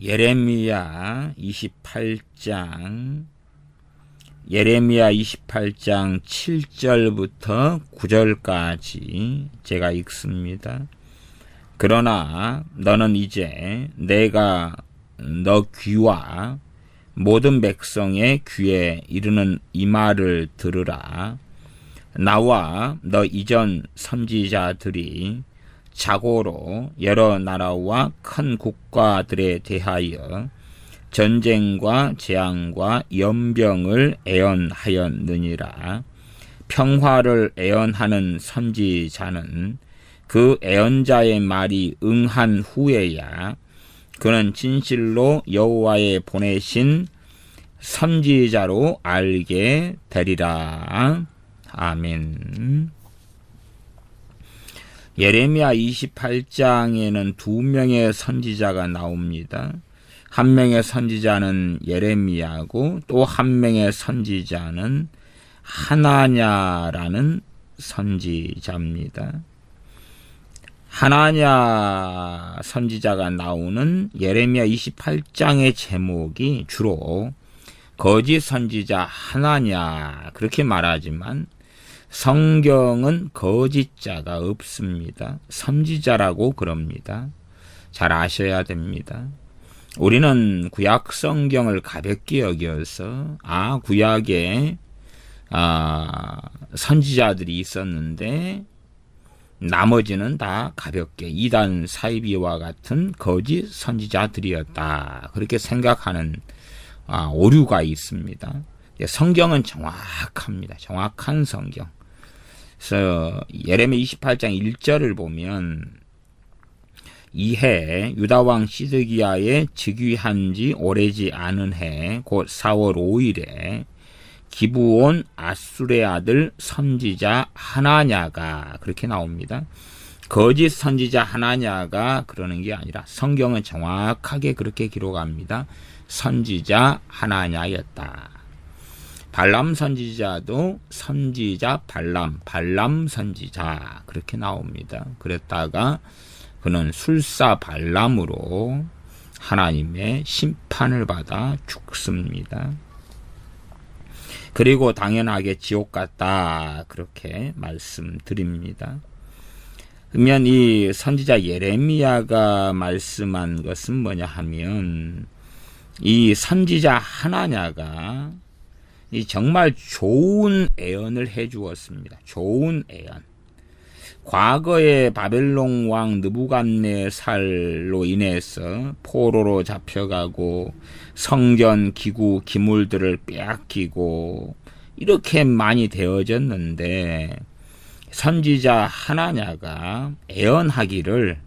예레미야 28장 7절부터 9절까지 제가 읽습니다. 그러나 너는 이제 내가 너 귀와 모든 백성의 귀에 이르는 이 말을 들으라. 나와 너 이전 선지자들이 자고로 여러 나라와 큰 국가들에 대하여 전쟁과 재앙과 연병을 애언하였느니라. 평화를 애언하는 선지자는 그 애언자의 말이 응한 후에야 그는 진실로 여호와의 보내신 선지자로 알게 되리라. 아멘. 예레미야 28장에는 두 명의 선지자가 나옵니다. 한 명의 선지자는 예레미야고 또 한 명의 선지자는 하나냐라는 선지자입니다. 하나냐 선지자가 나오는 예레미야 28장의 제목이 주로 거짓 선지자 하나냐 그렇게 말하지만 성경은 거짓자가 없습니다. 선지자라고 그럽니다. 잘 아셔야 됩니다. 우리는 구약 성경을 가볍게 여겨서 구약에 선지자들이 있었는데 나머지는 다 가볍게 이단 사이비와 같은 거짓 선지자들이었다. 그렇게 생각하는 오류가 있습니다. 성경은 정확합니다. 정확한 성경. 그래서 예레미야 28장 1절을 보면 이해 유다왕 시드기야의 즉위한 지 오래지 않은 해 곧 4월 5일에 기브온 아술의 아들 선지자 하나냐가 그렇게 나옵니다. 거짓 선지자 하나냐가 그러는 게 아니라 성경은 정확하게 그렇게 기록합니다. 선지자 하나냐였다. 발람 선지자도 선지자 발람 선지자 그렇게 나옵니다. 그랬다가 그는 술사 발람으로 하나님의 심판을 받아 죽습니다. 그리고 당연하게 지옥 갔다 그렇게 말씀드립니다. 그러면 이 선지자 예레미야가 말씀한 것은 뭐냐 하면 이 선지자 하나냐가 이 정말 좋은 애언을 해 주었습니다. 좋은 애언. 과거에 바벨론 왕 느부갓네살로 인해서 포로로 잡혀가고 성전 기구 기물들을 빼앗기고 이렇게 많이 되어졌는데 선지자 하나냐가 애언하기를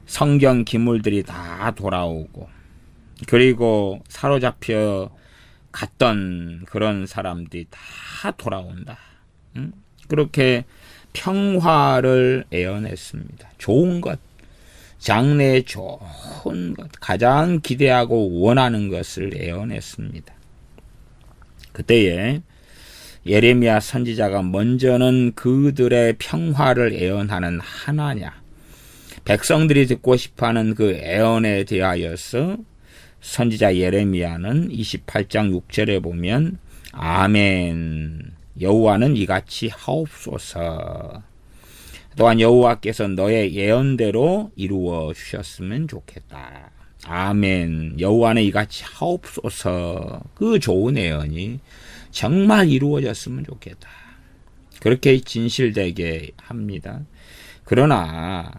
성경 기물들이 다 돌아오고 그리고 사로잡혀 갔던 그런 사람들이 다 돌아온다. 그렇게 평화를 애언했습니다. 좋은 것, 장래에 좋은 것, 가장 기대하고 원하는 것을 애언했습니다. 그때에 예레미야 선지자가 먼저는 그들의 평화를 애언하는 하나냐, 백성들이 듣고 싶어하는 그 애언에 대하여서 선지자 예레미야는 28장 6절에 보면 아멘 여호와는 이같이 하옵소서. 또한 여호와께서 너의 예언대로 이루어 주셨으면 좋겠다. 아멘 여호와는 이같이 하옵소서. 그 좋은 예언이 정말 이루어졌으면 좋겠다. 그렇게 진실되게 합니다. 그러나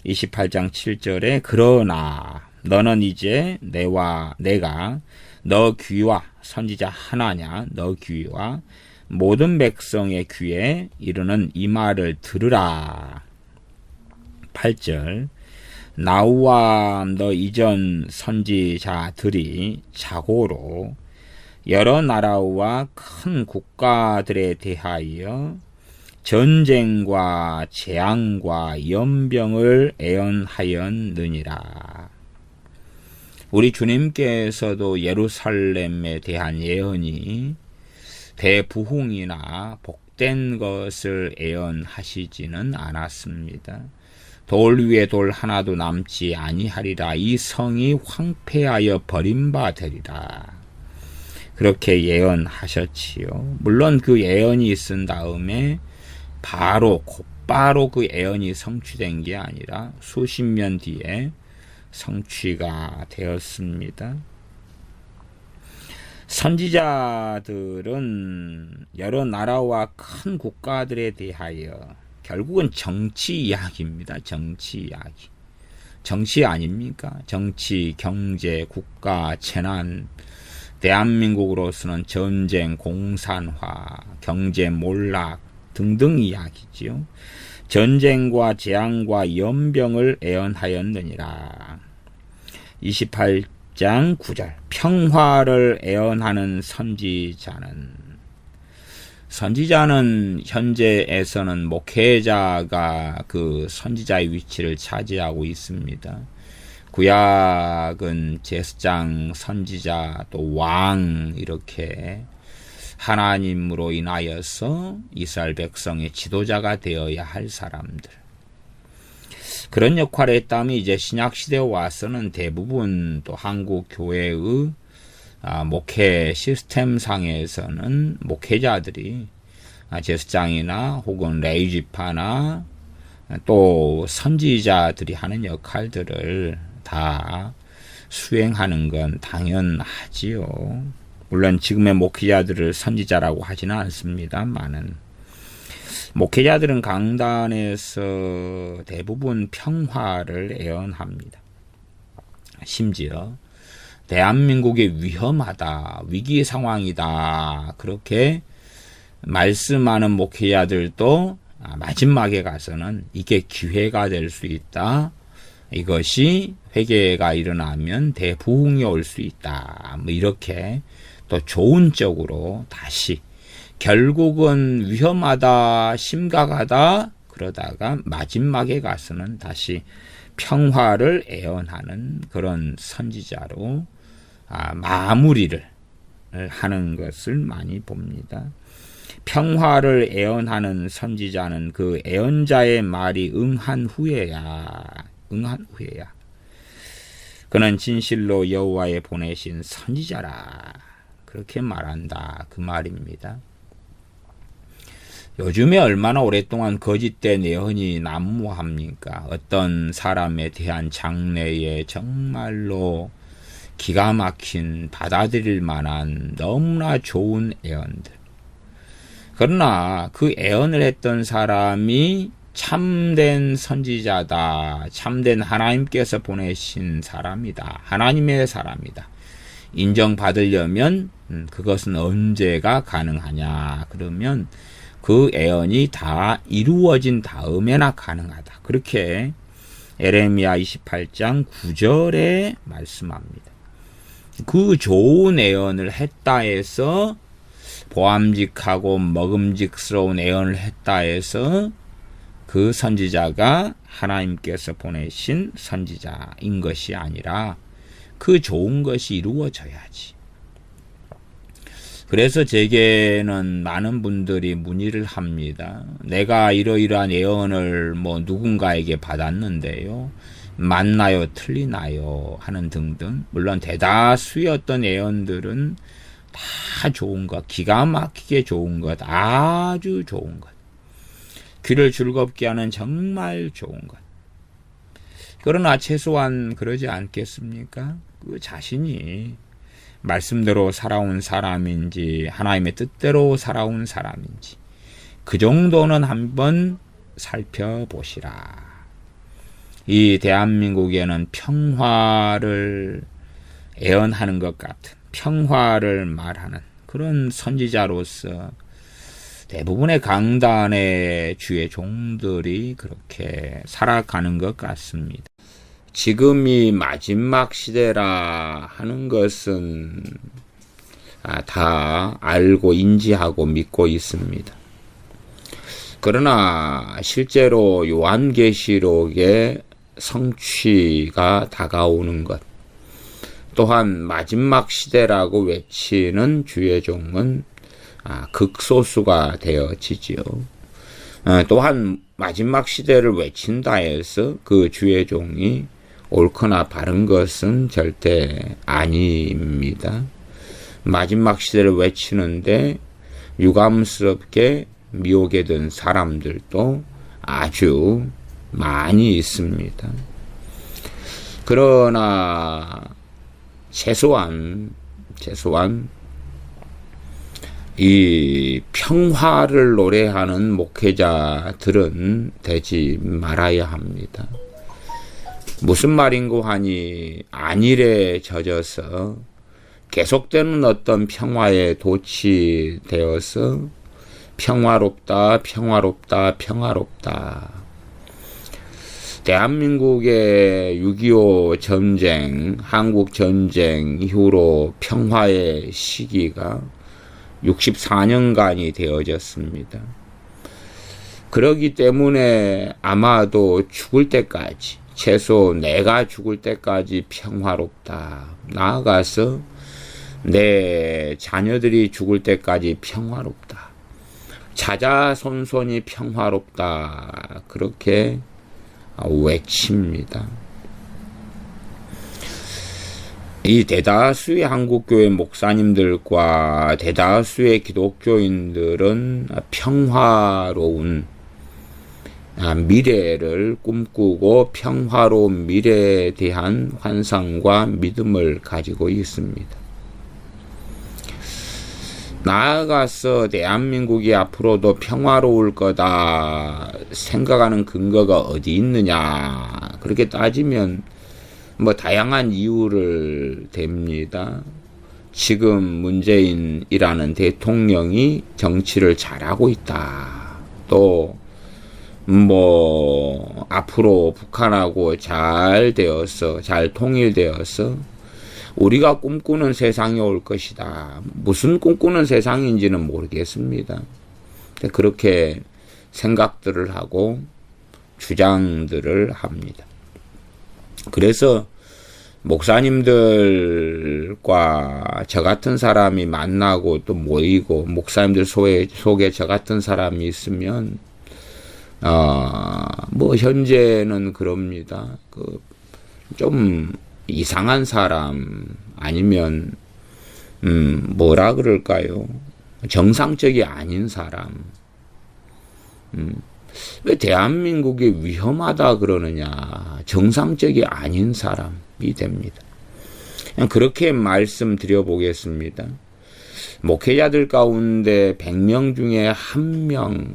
28장 7절에 그러나 너는 이제 내가 너 귀와 선지자 하나냐 너 귀와 모든 백성의 귀에 이르는 이 말을 들으라. 8절 나와 너 이전 선지자들이 자고로 여러 나라와 큰 국가들에 대하여 전쟁과 재앙과 연병을 애언하였느니라. 우리 주님께서도 예루살렘에 대한 예언이 대부흥이나 복된 것을 애언하시지는 않았습니다. 돌 위에 돌 하나도 남지 아니하리라. 이 성이 황폐하여 버림받으리라. 그렇게 예언하셨지요. 물론 그 예언이 있은 다음에 곧바로 그 예언이 성취된 게 아니라 수십 년 뒤에 성취가 되었습니다. 선지자들은 여러 나라와 큰 국가들에 대하여 결국은 정치 이야기입니다. 정치 이야기. 정치 아닙니까? 정치, 경제, 국가, 재난, 대한민국으로서는 전쟁, 공산화, 경제 몰락 등등 이야기지요. 전쟁과 재앙과 연병을 예언하였느니라. 28장 9절. 평화를 예언하는 선지자는 현재에서는 목회자가 그 선지자의 위치를 차지하고 있습니다. 구약은 제사장, 선지자, 또 왕 이렇게 하나님으로 인하여서 이스라엘 백성의 지도자가 되어야 할 사람들. 그런 역할을 했다면 이제 신약시대에 와서는 대부분 또 한국 교회의 목회 시스템상에서는 목회자들이 제사장이나 혹은 레위지파나 또 선지자들이 하는 역할들을 다 수행하는 건 당연하지요. 물론 지금의 목회자들을 선지자라고 하지는 않습니다만은 목회자들은 강단에서 대부분 평화를 예언합니다. 심지어 대한민국이 위험하다, 위기 상황이다 그렇게 말씀하는 목회자들도 마지막에 가서는 이게 기회가 될 수 있다. 이것이 회개가 일어나면 대부흥이 올 수 있다. 이렇게 또 좋은 쪽으로 다시 결국은 위험하다, 심각하다 그러다가 마지막에 가서는 다시 평화를 예언하는 그런 선지자로 마무리를 하는 것을 많이 봅니다. 평화를 예언하는 선지자는 그 예언자의 말이 응한 후에야 그는 진실로 여호와의 보내신 선지자라 그렇게 말한다 그 말입니다. 요즘에 얼마나 오랫동안 거짓된 예언이 난무합니까? 어떤 사람에 대한 장래에 정말로 기가 막힌 받아들일 만한 너무나 좋은 예언들. 그러나 그 예언을 했던 사람이 참된 선지자다. 참된 하나님께서 보내신 사람이다. 하나님의 사람이다. 인정받으려면 그것은 언제가 가능하냐. 그러면 그 예언이 다 이루어진 다음에나 가능하다. 그렇게 에레미야 28장 9절에 말씀합니다. 그 좋은 예언을 했다 해서 보암직하고 먹음직스러운 예언을 했다 해서 그 선지자가 하나님께서 보내신 선지자인 것이 아니라 그 좋은 것이 이루어져야지. 그래서 제게는 많은 분들이 문의를 합니다. 내가 이러이러한 예언을 누군가에게 받았는데요. 맞나요? 틀리나요? 하는 등등. 물론 대다수의 어떤 예언들은 다 좋은 것, 기가 막히게 좋은 것, 아주 좋은 것. 귀를 즐겁게 하는 정말 좋은 것. 그러나 최소한 그러지 않겠습니까? 그 자신이 말씀대로 살아온 사람인지 하나님의 뜻대로 살아온 사람인지 그 정도는 한번 살펴보시라. 이 대한민국에는 평화를 예언하는 것 같은 평화를 말하는 그런 선지자로서 대부분의 강단의 주의 종들이 그렇게 살아가는 것 같습니다. 지금이 마지막 시대라 하는 것은 다 알고 인지하고 믿고 있습니다. 그러나 실제로 요한계시록의 성취가 다가오는 것, 또한 마지막 시대라고 외치는 주의 종은 극소수가 되어지지요. 또한 마지막 시대를 외친다 해서 그 주의 종이 옳거나 바른 것은 절대 아닙니다. 마지막 시대를 외치는데 유감스럽게 미혹에 든 사람들도 아주 많이 있습니다. 그러나 최소한 이 평화를 노래하는 목회자들은 되지 말아야 합니다. 무슨 말인고 하니 안일에 젖어서 계속되는 어떤 평화에 도취되어서 평화롭다. 대한민국의 6.25 전쟁, 한국 전쟁 이후로 평화의 시기가 64년간이 되어졌습니다. 그러기 때문에 아마도 죽을 때까지, 최소 내가 죽을 때까지 평화롭다. 나아가서 내 자녀들이 죽을 때까지 평화롭다. 자자손손이 평화롭다. 그렇게 외칩니다. 이 대다수의 한국교회 목사님들과 대다수의 기독교인들은 평화로운 미래를 꿈꾸고 평화로운 미래에 대한 환상과 믿음을 가지고 있습니다. 나아가서 대한민국이 앞으로도 평화로울 거다 생각하는 근거가 어디 있느냐. 그렇게 따지면 다양한 이유를 댑니다. 지금 문재인이라는 대통령이 정치를 잘하고 있다. 또 앞으로 북한하고 잘 통일되어서 우리가 꿈꾸는 세상이 올 것이다. 무슨 꿈꾸는 세상인지는 모르겠습니다. 그렇게 생각들을 하고 주장들을 합니다. 그래서 목사님들과 저 같은 사람이 만나고 또 모이고 목사님들 속에 저 같은 사람이 있으면 현재는 그럽니다. 좀 이상한 사람 아니면 뭐라 그럴까요? 정상적이 아닌 사람. 왜 대한민국이 위험하다 그러느냐? 정상적이 아닌 사람이 됩니다. 그냥 그렇게 말씀드려 보겠습니다. 목회자들 가운데 100명 중에 1명이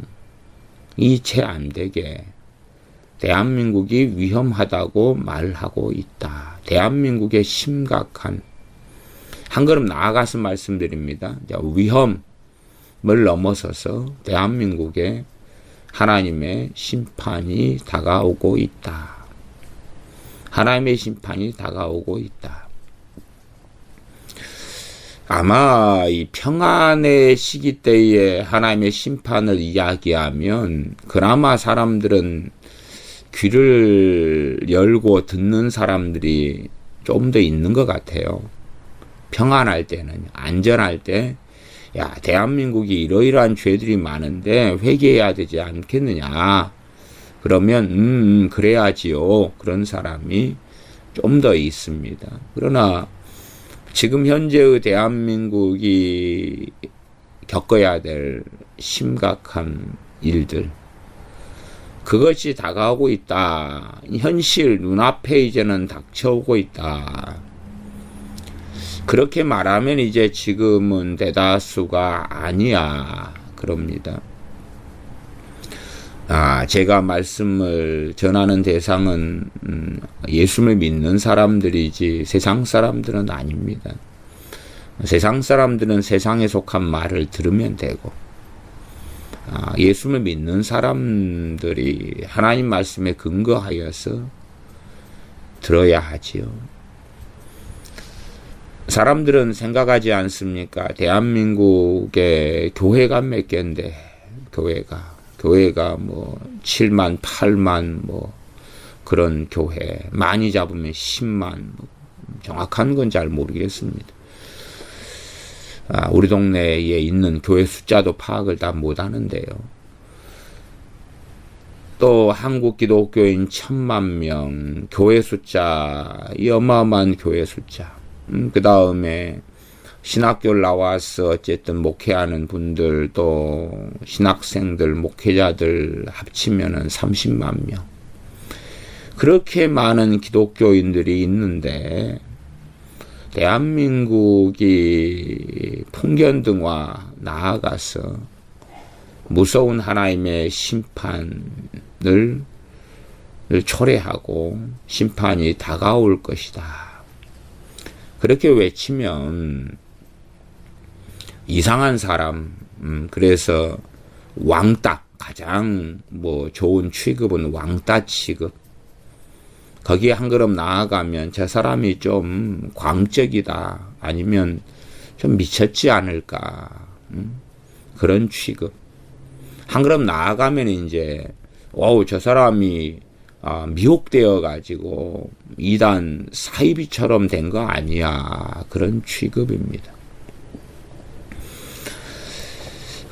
채 안 되게 대한민국이 위험하다고 말하고 있다. 대한민국의 심각한, 한 걸음 나아가서 말씀드립니다. 위험을 넘어서서 대한민국에 하나님의 심판이 다가오고 있다. 하나님의 심판이 다가오고 있다. 아마 이 평안의 시기 때에 하나님의 심판을 이야기하면 그나마 사람들은 귀를 열고 듣는 사람들이 좀 더 있는 것 같아요. 평안할 때는, 안전할 때, 야, 대한민국이 이러이러한 죄들이 많은데 회개해야 되지 않겠느냐. 그러면 그래야지요. 그런 사람이 좀 더 있습니다. 그러나 지금 현재의 대한민국이 겪어야 될 심각한 일들, 그것이 다가오고 있다. 현실 눈앞에 이제는 닥쳐오고 있다. 그렇게 말하면 이제 지금은 대다수가 아니야. 그럽니다. 제가 말씀을 전하는 대상은 예수를 믿는 사람들이지 세상 사람들은 아닙니다. 세상 사람들은 세상에 속한 말을 들으면 되고, 예수를 믿는 사람들이 하나님 말씀에 근거하여서 들어야 하지요. 사람들은 생각하지 않습니까? 대한민국에 교회가 몇 개인데, 교회가 7만, 8만 그런 교회, 많이 잡으면 10만, 정확한 건 잘 모르겠습니다. 우리 동네에 있는 교회 숫자도 파악을 다 못하는데요. 또 한국 기독교인 1000만 명, 교회 숫자, 이 어마어마한 교회 숫자. 그 다음에 신학교를 나와서 어쨌든 목회하는 분들, 또 신학생들, 목회자들 합치면은 30만 명. 그렇게 많은 기독교인들이 있는데, 대한민국이 풍견등화 나아가서 무서운 하나님의 심판을 초래하고 심판이 다가올 것이다. 그렇게 외치면 이상한 사람, 그래서 왕따, 가장 좋은 취급은 왕따 취급. 거기에 한 걸음 나아가면 저 사람이 좀 광적이다, 아니면 좀 미쳤지 않을까, 그런 취급. 한 걸음 나아가면 이제 저 사람이 미혹되어 가지고 이단 사이비처럼 된 거 아니야, 그런 취급입니다.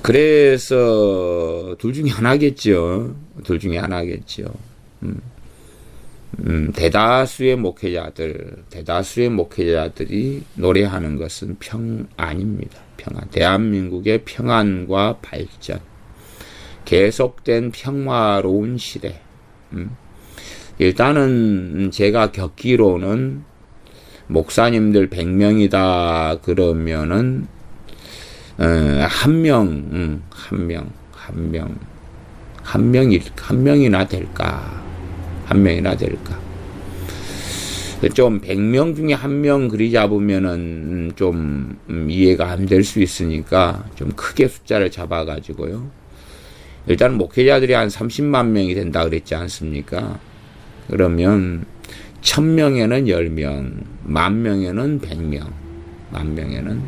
그래서 둘 중에 하나겠죠. 둘 중에 하나겠죠. 대다수의 목회자들이 노래하는 것은 평안입니다. 평안. 대한민국의 평안과 발전. 계속된 평화로운 시대. 일단은 제가 겪기로는 목사님들 100명이다 그러면은 한 명이나 될까? 좀 100명 중에 한 명 그리 잡으면은 좀 이해가 안 될 수 있으니까 좀 크게 숫자를 잡아가지고요. 일단 목회자들이 한 30만 명이 된다 그랬지 않습니까? 그러면 1000명에는 10명, 10,000명에는 100명, 10,000명에는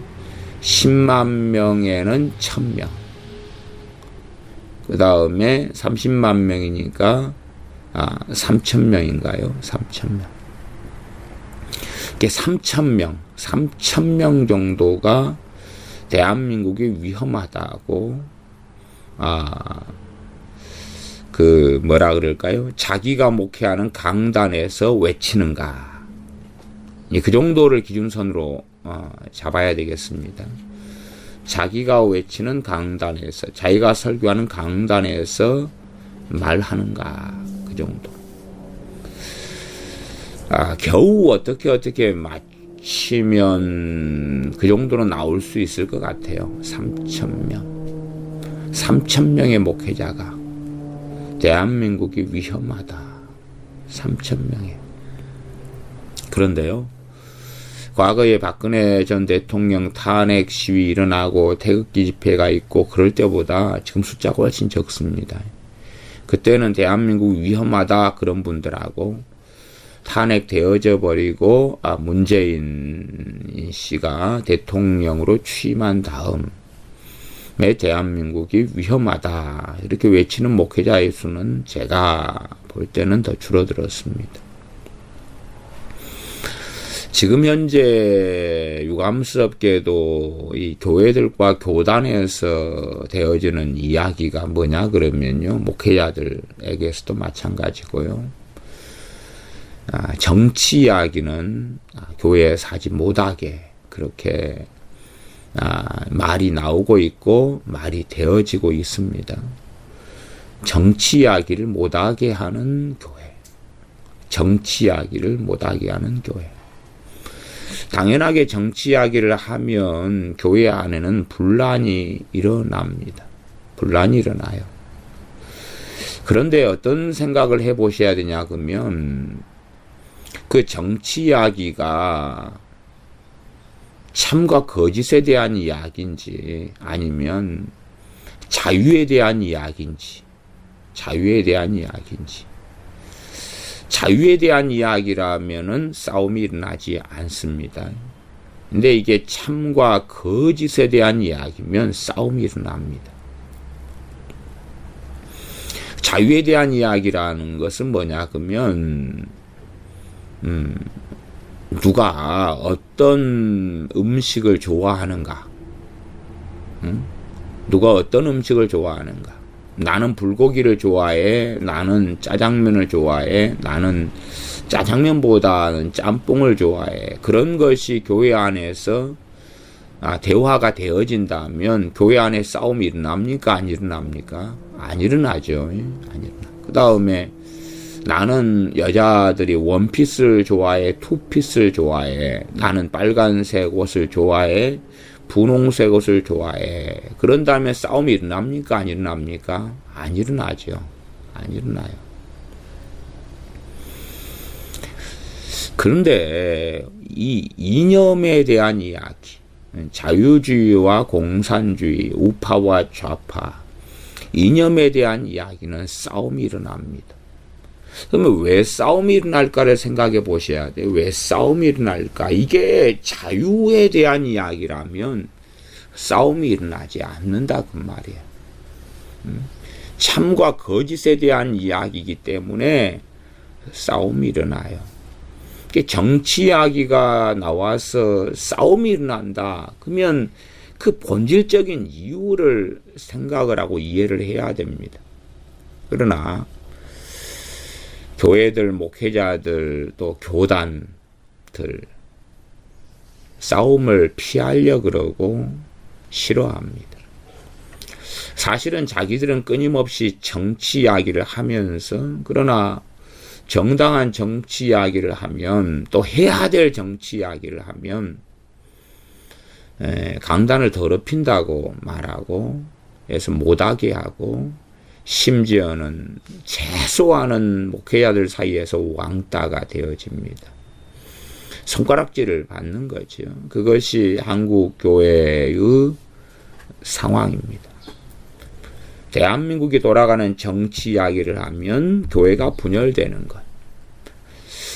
10만 명에는 1000명. 그 다음에 30만 명이니까 3,000명인가요? 3,000명. 이게 3,000명 정도가 대한민국이 위험하다고, 뭐라 그럴까요? 자기가 목회하는 강단에서 외치는가. 그 정도를 기준선으로 잡아야 되겠습니다. 자기가 외치는 강단에서, 자기가 설교하는 강단에서 말하는가. 그 정도. 겨우 어떻게 맞히면 그 정도는 나올 수 있을 것 같아요. 3,000명의 목회자가 대한민국이 위험하다. 3,000명에. 그런데요, 과거에 박근혜 전 대통령 탄핵 시위 일어나고 태극기 집회가 있고 그럴 때보다 지금 숫자가 훨씬 적습니다. 그때는 대한민국 위험하다 그런 분들하고 탄핵되어져 버리고 문재인 씨가 대통령으로 취임한 다음에 대한민국이 위험하다 이렇게 외치는 목회자의 수는 제가 볼 때는 더 줄어들었습니다. 지금 현재 유감스럽게도 이 교회들과 교단에서 되어지는 이야기가 뭐냐 그러면요, 목회자들에게서도 마찬가지고요. 정치 이야기는 교회에서 하지 못하게 그렇게 말이 나오고 있고 말이 되어지고 있습니다. 정치 이야기를 못하게 하는 교회. 정치 이야기를 못하게 하는 교회. 당연하게 정치 이야기를 하면 교회 안에는 분란이 일어납니다. 분란이 일어나요. 그런데 어떤 생각을 해보셔야 되냐 그러면 그 정치 이야기가 참과 거짓에 대한 이야기인지 아니면 자유에 대한 이야기인지 자유에 대한 이야기라면은 싸움이 일어나지 않습니다. 근데 이게 참과 거짓에 대한 이야기면 싸움이 일어납니다. 자유에 대한 이야기라는 것은 뭐냐 그러면 누가 어떤 음식을 좋아하는가, 누가 어떤 음식을 좋아하는가, 나는 불고기를 좋아해. 나는 짜장면을 좋아해. 나는 짜장면보다는 짬뽕을 좋아해. 그런 것이 교회 안에서 대화가 되어진다면 교회 안에 싸움이 일어납니까? 안 일어납니까? 안 일어나죠. 안 일어나. 그 다음에 나는 여자들이 원피스를 좋아해. 투피스를 좋아해. 나는 빨간색 옷을 좋아해. 분홍색 옷을 좋아해. 그런 다음에 싸움이 일어납니까? 안 일어납니까? 안 일어나죠. 안 일어나요. 그런데 이 이념에 대한 이야기, 자유주의와 공산주의, 우파와 좌파, 이념에 대한 이야기는 싸움이 일어납니다. 그러면 왜 싸움이 일어날까를 생각해 보셔야 돼요. 왜 싸움이 일어날까? 이게 자유에 대한 이야기라면 싸움이 일어나지 않는다 그 말이에요. 참과 거짓에 대한 이야기이기 때문에 싸움이 일어나요. 정치 이야기가 나와서 싸움이 일어난다. 그러면 그 본질적인 이유를 생각을 하고 이해를 해야 됩니다. 그러나 교회들, 목회자들, 또 교단들 싸움을 피하려 그러고 싫어합니다. 사실은 자기들은 끊임없이 정치 이야기를 하면서, 그러나 정당한 정치 이야기를 하면, 또 해야 될 정치 이야기를 하면 강단을 더럽힌다고 말하고 해서 못하게 하고, 심지어는 최소한은 목회자들 사이에서 왕따가 되어집니다. 손가락질을 받는 거죠. 그것이 한국 교회의 상황입니다. 대한민국이 돌아가는 정치 이야기를 하면 교회가 분열되는 것.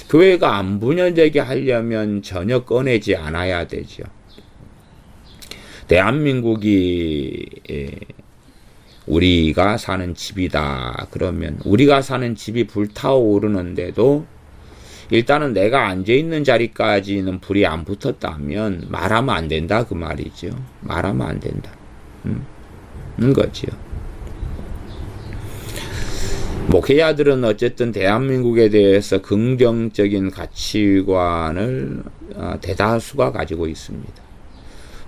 교회가 안 분열되게 하려면 전혀 꺼내지 않아야 되죠. 대한민국이 우리가 사는 집이다. 그러면 우리가 사는 집이 불타오르는데도 일단은 내가 앉아있는 자리까지는 불이 안 붙었다면 말하면 안 된다 그 말이죠. 말하면 안 된다. 거죠. 목회자들은 어쨌든 대한민국에 대해서 긍정적인 가치관을 대다수가 가지고 있습니다.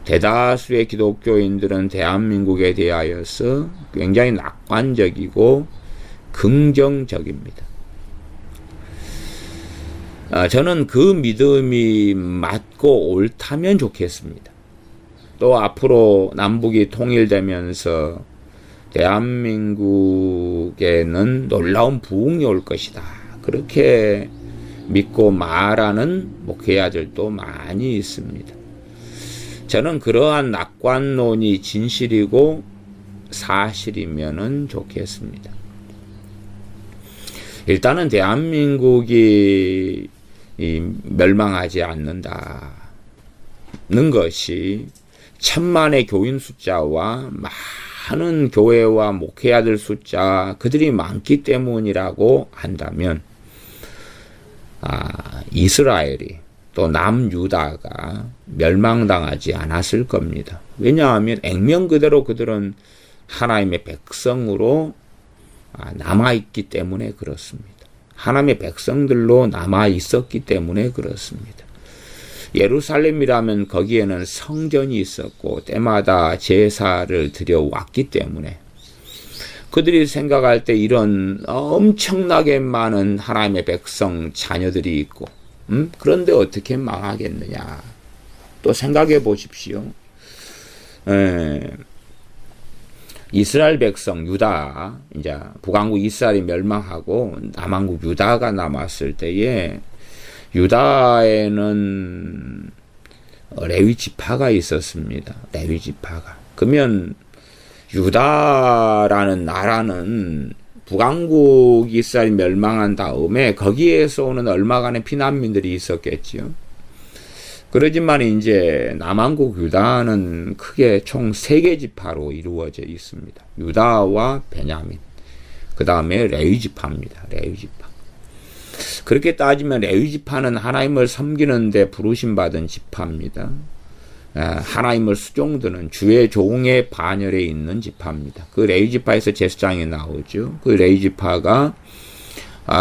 대다수의 기독교인들은 대한민국에 대하여서 굉장히 낙관적이고 긍정적입니다. 저는 그 믿음이 맞고 옳다면 좋겠습니다. 또 앞으로 남북이 통일되면서 대한민국에는 놀라운 부흥이 올 것이다. 그렇게 믿고 말하는 목회자들도 많이 있습니다. 저는 그러한 낙관론이 진실이고 사실이면은 좋겠습니다. 일단은 대한민국이 멸망하지 않는다는 것이 천만의 교인 숫자와 많은 교회와 목회자들 숫자 그들이 많기 때문이라고 한다면 이스라엘이 또 남유다가 멸망당하지 않았을 겁니다. 왜냐하면 액면 그대로 그들은 하나님의 백성으로 남아있기 때문에 그렇습니다. 하나님의 백성들로 남아있었기 때문에 그렇습니다. 예루살렘이라면 거기에는 성전이 있었고 때마다 제사를 드려왔기 때문에 그들이 생각할 때 이런 엄청나게 많은 하나님의 백성 자녀들이 있고 그런데 어떻게 망하겠느냐. 또 생각해 보십시오. 이스라엘 백성 유다, 이제 북왕국 이스라엘이 멸망하고 남왕국 유다가 남았을 때에 유다에는 레위 지파가 있었습니다. 레위 지파가. 그러면 유다라는 나라는 북왕국 이스라엘 멸망한 다음에 거기에서 오는 얼마간의 피난민들이 있었겠지요. 그러지만 이제 남왕국 유다는 크게 총 3개 지파로 이루어져 있습니다. 유다와 베냐민, 그 다음에 레위 지파입니다. 레위 지파. 그렇게 따지면 레위 지파는 하나님을 섬기는 데 부르심 받은 지파입니다. 하나님을 수종드는 주의 종의 반열에 있는 지파입니다. 그 레위 지파에서 제사장이 나오죠. 그 레위 지파가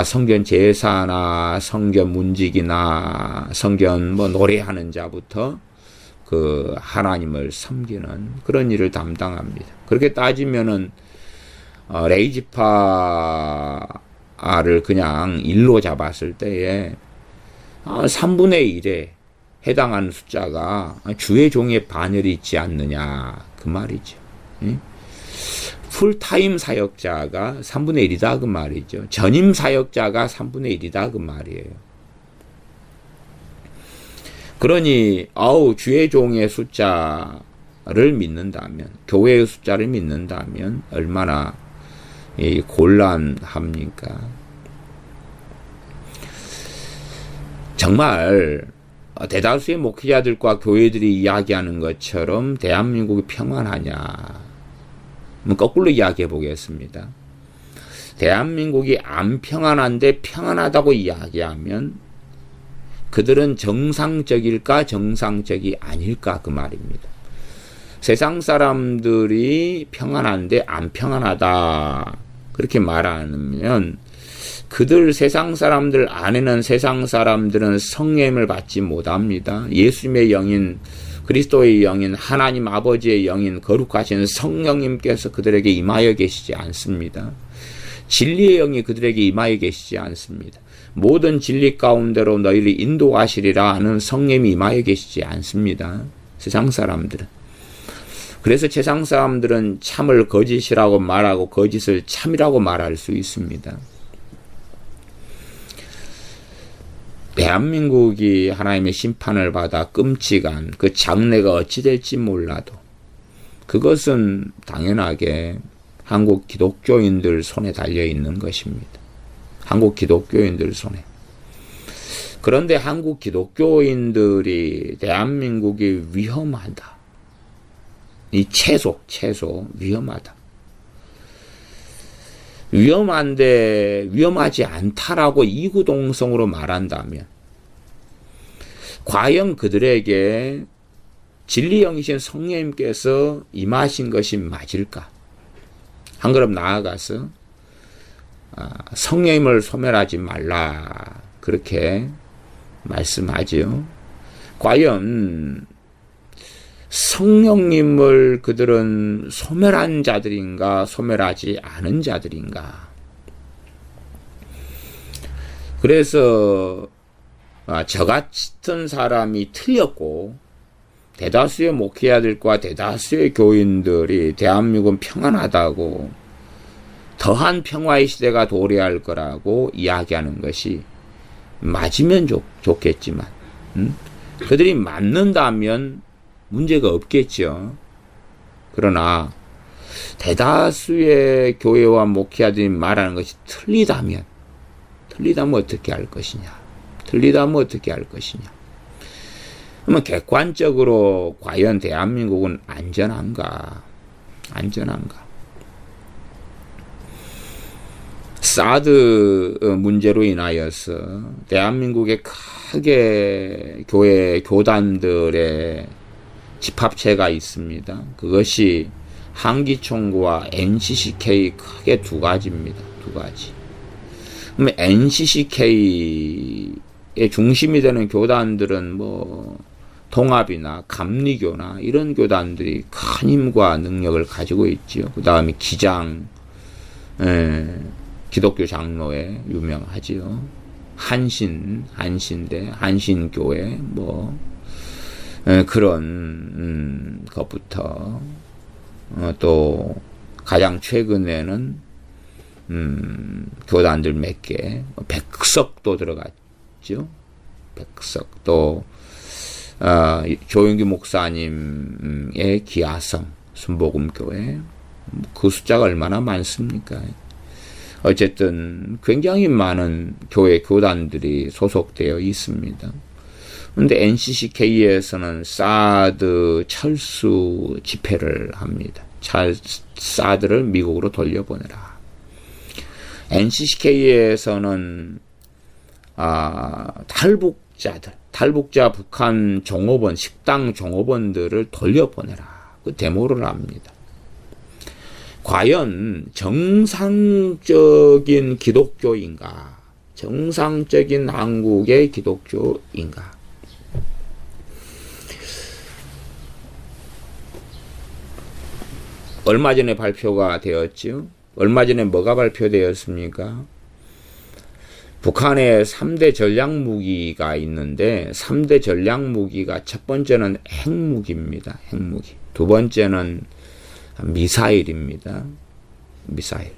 성전 제사나 성전 문지기나 성전 뭐 노래하는 자부터 그 하나님을 섬기는 그런 일을 담당합니다. 그렇게 따지면은 레위 지파를 그냥 일로 잡았을 때에 3분의 1에 해당하는 숫자가 주의 종의 반열이 있지 않느냐 그 말이죠. 풀타임 사역자가 3분의 1이다 그 말이죠. 전임 사역자가 3분의 1이다 그 말이에요. 그러니 주의 종의 숫자를 믿는다면, 교회의 숫자를 믿는다면 얼마나 곤란합니까? 정말 대다수의 목회자들과 교회들이 이야기하는 것처럼 대한민국이 평안하냐? 거꾸로 이야기해 보겠습니다. 대한민국이 안 평안한데 평안하다고 이야기하면 그들은 정상적일까 정상적이 아닐까 그 말입니다. 세상 사람들이 평안한데 안 평안하다 그렇게 말하면 그들 세상 사람들 안에는 세상 사람들은 성령을 받지 못합니다. 예수님의 영인 그리스도의 영인 하나님 아버지의 영인 거룩하신 성령님께서 그들에게 임하여 계시지 않습니다. 진리의 영이 그들에게 임하여 계시지 않습니다. 모든 진리 가운데로 너희를 인도하시리라 하는 성령이 임하여 계시지 않습니다. 세상 사람들은. 그래서 세상 사람들은 참을 거짓이라고 말하고 거짓을 참이라고 말할 수 있습니다. 대한민국이 하나님의 심판을 받아 끔찍한 그 장래가 어찌 될지 몰라도 그것은 당연하게 한국 기독교인들 손에 달려있는 것입니다. 한국 기독교인들 손에. 그런데 한국 기독교인들이 대한민국이 위험하다. 이 채소 위험하다. 위험한데 위험하지 않다라고 이구동성으로 말한다면 과연 그들에게 진리영이신 성령님께서 임하신 것이 맞을까? 한 걸음 나아가서 성령님을 소멸하지 말라 그렇게 말씀하지요. 과연 성령님을 그들은 소멸한 자들인가 소멸하지 않은 자들인가. 그래서 저 같은 사람이 틀렸고 대다수의 목회자들과 대다수의 교인들이 대한민국은 평안하다고 더한 평화의 시대가 도래할 거라고 이야기하는 것이 맞으면 좋겠지만 그들이 맞는다면 문제가 없겠죠. 그러나 대다수의 교회와 목회자들이 말하는 것이 틀리다면 어떻게 할 것이냐. 틀리다면 어떻게 할 것이냐. 그러면 객관적으로 과연 대한민국은 안전한가? 사드 문제로 인하여서 대한민국에 크게 교단들의 집합체가 있습니다. 그것이 한기총과 NCCK 크게 두 가지입니다. 두 가지. 그러면 NCCK의 중심이 되는 교단들은 동합이나 감리교나 이런 교단들이 큰 힘과 능력을 가지고 있지요. 그 다음에 기장, 기독교 장로회 유명하지요. 한신대, 한신교회, 그런 것부터 또 가장 최근에는 교단들 몇 개, 백석도 들어갔죠. 백석 또 조용기 목사님의 기아성 순복음교회 그 숫자가 얼마나 많습니까? 어쨌든 굉장히 많은 교단들이 소속되어 있습니다. 그런데 NCCK에서는 사드 철수 집회를 합니다. 사드를 미국으로 돌려보내라. 탈북자 북한 종업원, 식당 종업원들을 돌려보내라. 그 데모를 합니다. 과연 정상적인 기독교인가? 정상적인 한국의 기독교인가? 얼마 전에 발표가 되었지요. 얼마 전에 뭐가 발표되었습니까? 북한에 3대 전략무기가 있는데 3대 전략무기가 첫 번째는 핵무기입니다. 핵무기. 두 번째는 미사일입니다. 미사일.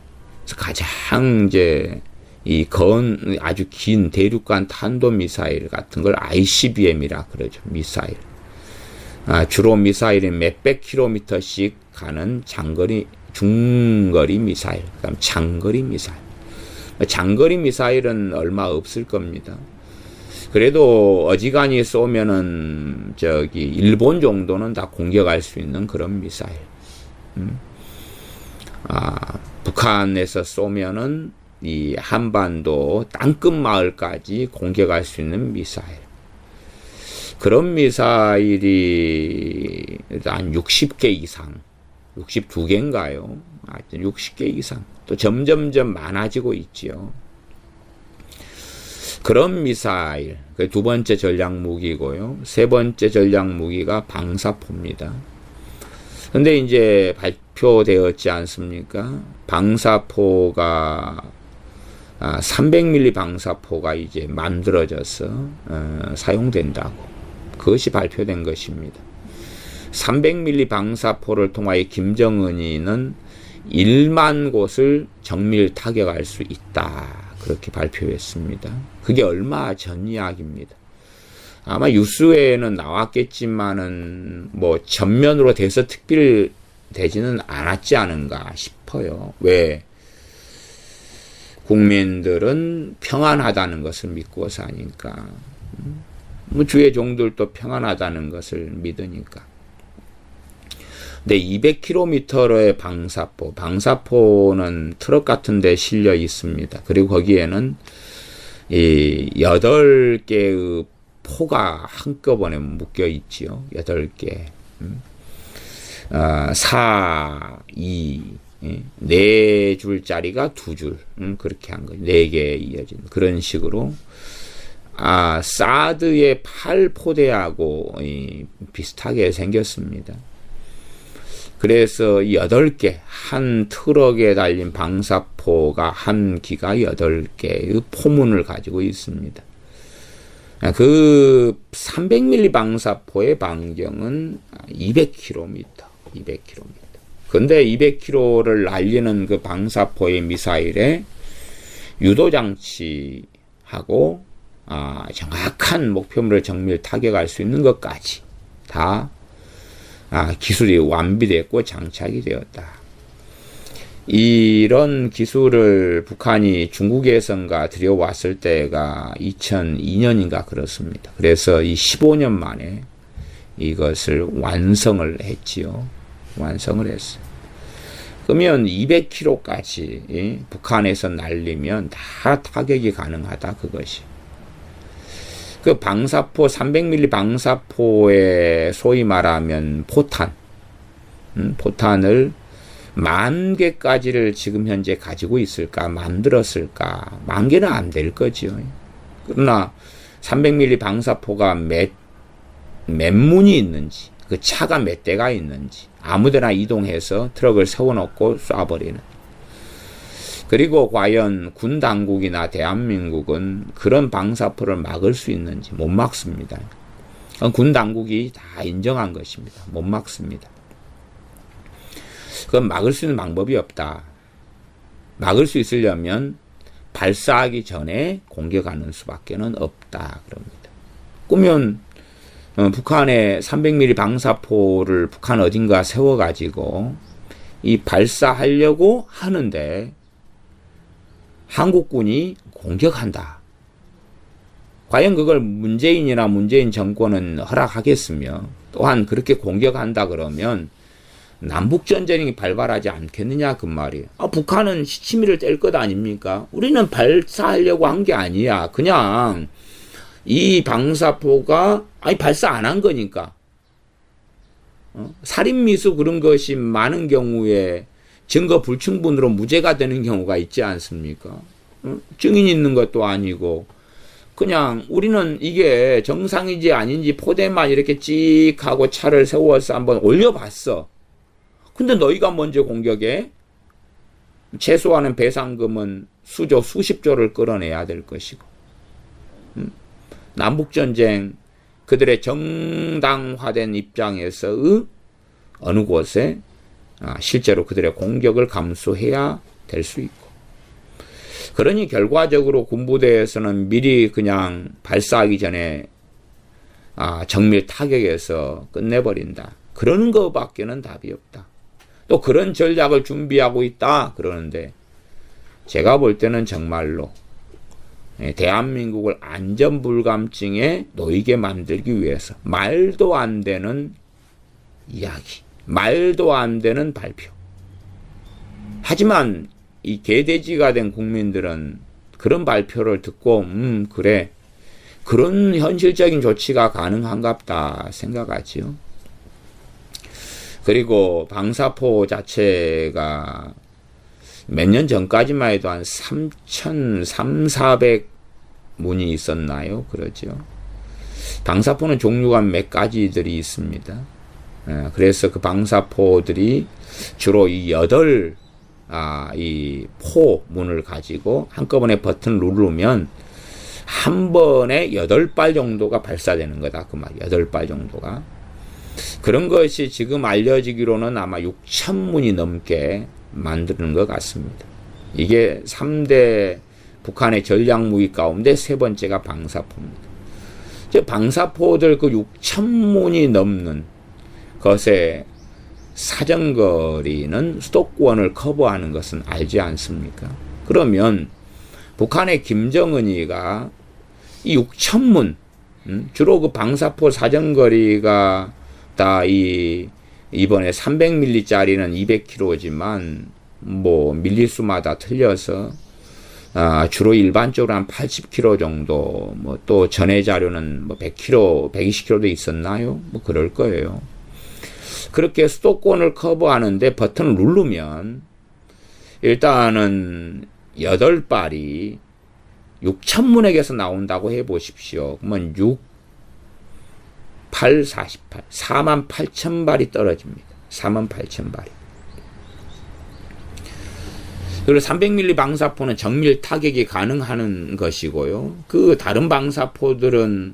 그래서 가장 이제 아주 긴 대륙간 탄도 미사일 같은 걸 ICBM이라 그러죠. 미사일. 주로 미사일이 몇백 킬로미터씩 가는 중거리 미사일, 그다음 장거리 미사일. 장거리 미사일은 얼마 없을 겁니다. 그래도 어지간히 쏘면은 일본 정도는 다 공격할 수 있는 그런 미사일. 북한에서 쏘면은 이 한반도 땅끝 마을까지 공격할 수 있는 미사일. 그런 미사일이 한 60개 이상, 62개인가요? 하여튼 60개 이상. 또 점점점 많아지고 있지요. 그런 미사일, 그 두 번째 전략무기고요. 세 번째 전략무기가 방사포입니다. 근데 이제 발표되었지 않습니까? 방사포가 300mm 방사포가 이제 만들어져서 사용된다고. 그것이 발표된 것입니다. 300mm 방사포를 통하여 김정은이는 1만 곳을 정밀 타격할 수 있다. 그렇게 발표했습니다. 그게 얼마 전 이야기입니다. 아마 뉴스에는 나왔겠지만은 뭐 전면으로 대서특필되지는 않았지 않은가 싶어요. 왜? 국민들은 평안하다는 것을 믿고 사니까. 뭐 주의 종들도 평안하다는 것을 믿으니까. 근데 200km의 방사포는 트럭 같은 데 실려 있습니다. 그리고 거기에는 이 8개의 포가 한꺼번에 묶여 있지요. 8개. 4, 2, 4줄짜리가 2줄. 그렇게 한 거예요. 4개 이어진. 그런 식으로. 사드의 8포대하고 비슷하게 생겼습니다. 그래서 8개, 한 트럭에 달린 방사포가 한 기가 8개의 포문을 가지고 있습니다. 그 300mm 방사포의 반경은 200km. 근데 200km를 날리는 그 방사포의 미사일에 유도장치하고 정확한 목표물을 정밀 타격할 수 있는 것까지 다 기술이 완비됐고 장착이 되었다. 이런 기술을 북한이 중국에선가 들여왔을 때가 2002년인가 그렇습니다. 그래서 이 15년 만에 이것을 완성을 했지요. 완성을 했어요. 그러면 200km까지 북한에서 날리면 다 타격이 가능하다 그것이. 그 방사포 300mm 방사포의 소위 말하면 포탄을 10,000개까지를 지금 현재 가지고 있을까 만들었을까 10,000개는 안 될 거죠. 그러나 300mm 방사포가 몇 문이 있는지 그 차가 몇 대가 있는지 아무데나 이동해서 트럭을 세워놓고 쏴버리는. 그리고 과연 군 당국이나 대한민국은 그런 방사포를 막을 수 있는지 못 막습니다. 군 당국이 다 인정한 것입니다. 못 막습니다. 그건 막을 수 있는 방법이 없다. 막을 수 있으려면 발사하기 전에 공격하는 수밖에는 없다. 그럽니다. 그러면 북한의 300mm 방사포를 북한 어딘가 세워가지고 이 발사하려고 하는데 한국군이 공격한다. 과연 그걸 문재인 정권은 허락하겠으며 또한 그렇게 공격한다 그러면 남북전쟁이 발발하지 않겠느냐 그 말이에요. 북한은 시치미를 뗄 것 아닙니까? 우리는 발사하려고 한 게 아니야. 그냥 이 방사포가 발사 안 한 거니까. 살인미수 그런 것이 많은 경우에 증거 불충분으로 무죄가 되는 경우가 있지 않습니까? 증인 있는 것도 아니고 그냥 우리는 이게 정상인지 아닌지 포대만 이렇게 찍 하고 차를 세워서 한번 올려봤어. 근데 너희가 먼저 공격해? 최소한은 배상금은 수조 수십조를 끌어내야 될 것이고 남북전쟁 그들의 정당화된 입장에서 어느 곳에 실제로 그들의 공격을 감수해야 될 수 있고 그러니 결과적으로 군부대에서는 미리 그냥 발사하기 전에 정밀 타격해서 끝내버린다. 그러는 것밖에는 답이 없다. 또 그런 전략을 준비하고 있다 그러는데 제가 볼 때는 정말로 대한민국을 안전불감증에 놓이게 만들기 위해서 말도 안 되는 이야기, 말도 안 되는 발표. 하지만 이 개돼지가 된 국민들은 그런 발표를 듣고 그래 그런 현실적인 조치가 가능한갑다 생각하지요. 그리고 방사포 자체가 몇 년 전까지만 해도 한 3,400문이 있었나요? 그러죠. 방사포는 종류가 몇 가지들이 있습니다. 그래서 그 방사포들이 주로 이 8이 포문을 가지고 한꺼번에 버튼을 누르면 한 번에 8발 정도가 발사되는 거다. 그 말, 8발 정도가. 그런 것이 지금 알려지기로는 아마 6,000문이 넘게 만드는 것 같습니다. 이게 3대 북한의 전략무기 가운데 3번째가 방사포입니다. 방사포들 그 6,000문이 넘는 것의 사정거리는 수도권을 커버하는 것은 알지 않습니까? 그러면 북한의 김정은이가 이 6,000문, 주로 그 방사포 사정거리가 다 이번에 300mm짜리는 200km지만 뭐 밀리수마다 틀려서 주로 일반적으로 한 80km 정도, 뭐 또 전해 자료는 뭐 100km, 120km도 있었나요? 뭐 그럴 거예요. 그렇게 수도권을 커버하는데 버튼을 누르면 일단은 8발이 6,000문에게서 나온다고 해보십시오. 그러면 6, 8, 48, 48,000발이 떨어집니다. 48,000발이. 그리고 300mm 방사포는 정밀 타격이 가능한 것이고요. 그 다른 방사포들은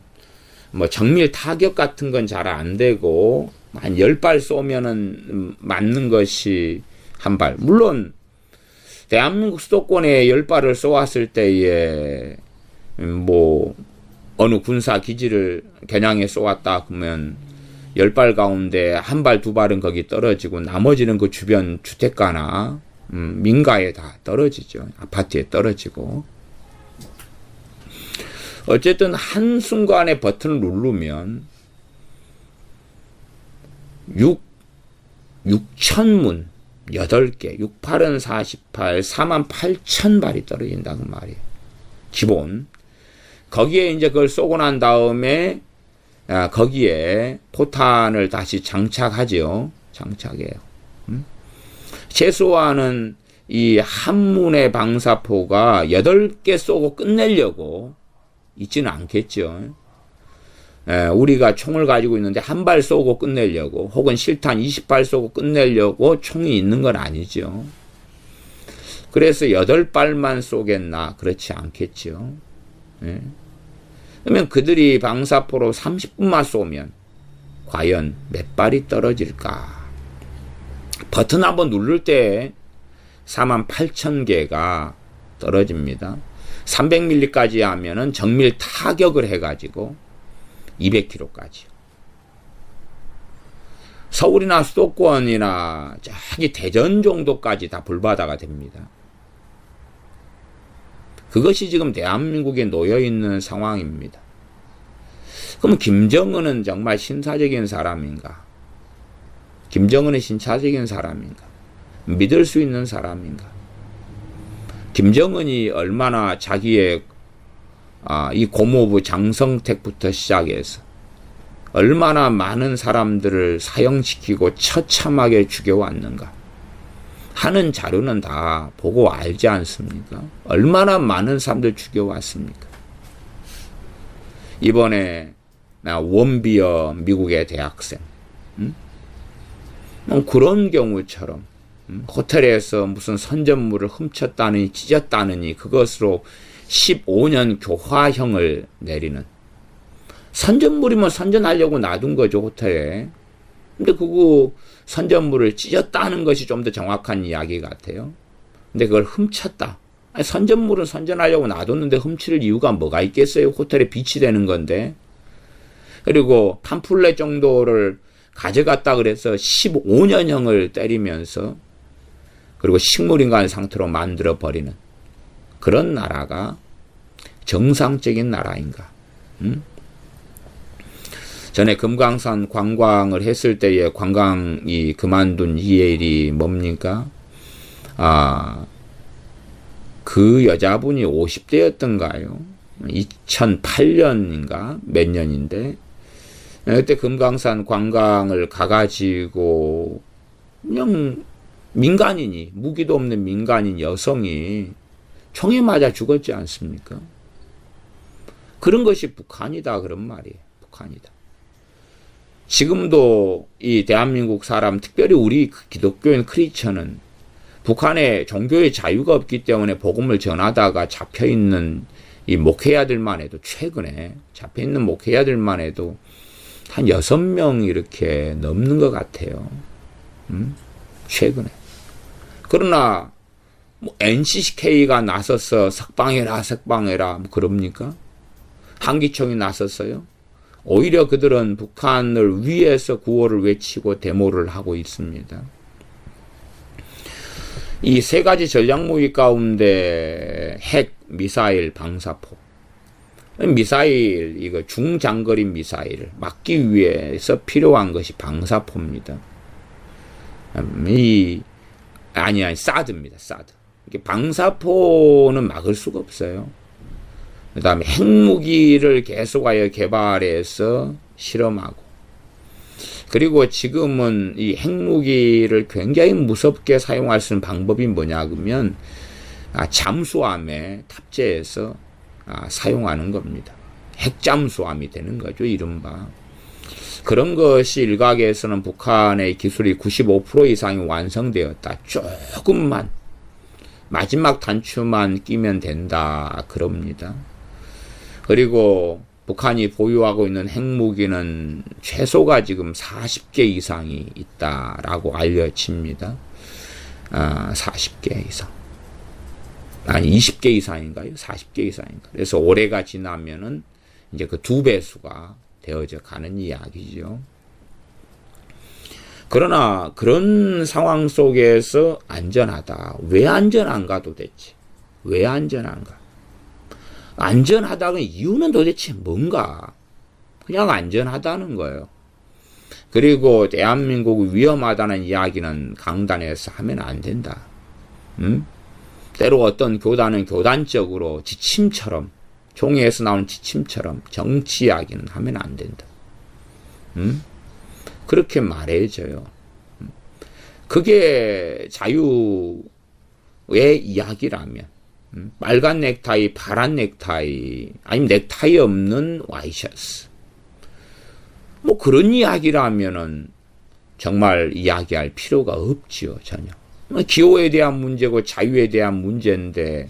뭐 정밀 타격 같은 건 잘 안 되고 한 10발 쏘면은 맞는 것이 한 발. 물론 대한민국 수도권에 10발을 쏘았을 때에 뭐 어느 군사 기지를 겨냥해 쏘았다 그러면 10발 가운데 1발, 2발은 거기 떨어지고 나머지는 그 주변 주택가나 민가에 다 떨어지죠. 아파트에 떨어지고. 어쨌든 한순간에 버튼을 누르면 6,000문 8개, 6,8은 48, 48,000발이 떨어진다고 말이에요. 기본. 거기에 이제 그걸 쏘고 난 다음에 거기에 포탄을 다시 장착하죠. 장착해요. 최소한은 이 한문의 방사포가 8개 쏘고 끝내려고 있지는 않겠죠. 우리가 총을 가지고 있는데 한 발 쏘고 끝내려고 혹은 실탄 20발 쏘고 끝내려고 총이 있는 건 아니죠. 그래서 8발만 쏘겠나? 그렇지 않겠죠. 그러면 그들이 방사포로 30분만 쏘면 과연 몇 발이 떨어질까? 버튼 한번 누를 때 48,000개가 떨어집니다. 300mm까지 하면은 정밀 타격을 해가지고 200km까지. 서울이나 수도권이나 저기 대전 정도까지 다 불바다가 됩니다. 그것이 지금 대한민국에 놓여있는 상황입니다. 그럼 김정은은 정말 신사적인 사람인가? 김정은은 신사적인 사람인가? 믿을 수 있는 사람인가? 김정은이 얼마나 자기의 이 고모부 장성택부터 시작해서 얼마나 많은 사람들을 사형시키고 처참하게 죽여왔는가 하는 자료는 다 보고 알지 않습니까? 얼마나 많은 사람들 죽여왔습니까? 이번에 원비어 미국의 대학생, 그런 경우처럼 호텔에서 무슨 선전물을 훔쳤다느니 찢었다느니 그것으로 15년 교화형을 내리는, 선전물이면 선전하려고 놔둔 거죠, 호텔에. 근데 그거 선전물을 찢었다는 것이 좀 더 정확한 이야기 같아요. 근데 그걸 훔쳤다. 아니, 선전물은 선전하려고 놔뒀는데 훔칠 이유가 뭐가 있겠어요? 호텔에 비치되는 건데. 그리고 팜플렛 정도를 가져갔다 그래서 15년형을 때리면서, 그리고 식물인간 상태로 만들어버리는 그런 나라가 정상적인 나라인가? 전에 금강산 관광을 했을 때에 관광이 그만둔 일이 뭡니까? 그 여자분이 50대였던가요? 2008년인가? 몇 년인데, 그때 금강산 관광을 가가지고, 그냥 민간인이, 무기도 없는 민간인 여성이 총에 맞아 죽었지 않습니까? 그런 것이 북한이다, 그런 말이에요. 북한이다. 지금도 이 대한민국 사람, 특별히 우리 기독교인 크리스천은 북한에 종교의 자유가 없기 때문에 복음을 전하다가 잡혀있는 이 목회자들만 해도, 최근에 잡혀있는 목회자들만 해도 한 6명 이렇게 넘는 것 같아요. 최근에. 그러나 뭐 NCCK가 나서서 석방해라 뭐 그럽니까? 한기총이 나섰어요? 오히려 그들은 북한을 위해서 구호를 외치고 데모를 하고 있습니다. 이 세 가지 전략무기 가운데 핵, 미사일, 방사포. 미사일, 이거 중장거리 미사일을 막기 위해서 필요한 것이 방사포입니다. 사드입니다. 사드. 방사포는 막을 수가 없어요. 그 다음에 핵무기를 계속하여 개발해서 실험하고, 그리고 지금은 이 핵무기를 굉장히 무섭게 사용할 수 있는 방법이 뭐냐 그러면 잠수함에 탑재해서 사용하는 겁니다. 핵잠수함이 되는 거죠, 이른바. 그런 것이 일각에서는 북한의 기술이 95% 이상이 완성되었다. 조금만, 마지막 단추만 끼면 된다, 그럽니다. 그리고 북한이 보유하고 있는 핵무기는 최소가 지금 40개 이상이 있다라고 알려집니다. 40개 이상. 아니, 20개 이상인가요? 40개 이상인가. 그래서 올해가 지나면은 이제 그 2배수가 되어져 가는 이야기죠. 그러나 그런 상황 속에서 안전하다. 왜 안전한가 도대체? 왜 안전한가? 안전하다는 이유는 도대체 뭔가? 그냥 안전하다는 거예요. 그리고 대한민국이 위험하다는 이야기는 강단에서 하면 안 된다. 때로 어떤 교단은 교단적으로 지침처럼, 종이에서 나오는 지침처럼 정치 이야기는 하면 안 된다. 그렇게 말해줘요. 그게 자유의 이야기라면, 빨간 넥타이, 파란 넥타이, 아니면 넥타이 없는 와이셔츠, 뭐 그런 이야기라면은 정말 이야기할 필요가 없지요, 전혀. 기호에 대한 문제고 자유에 대한 문제인데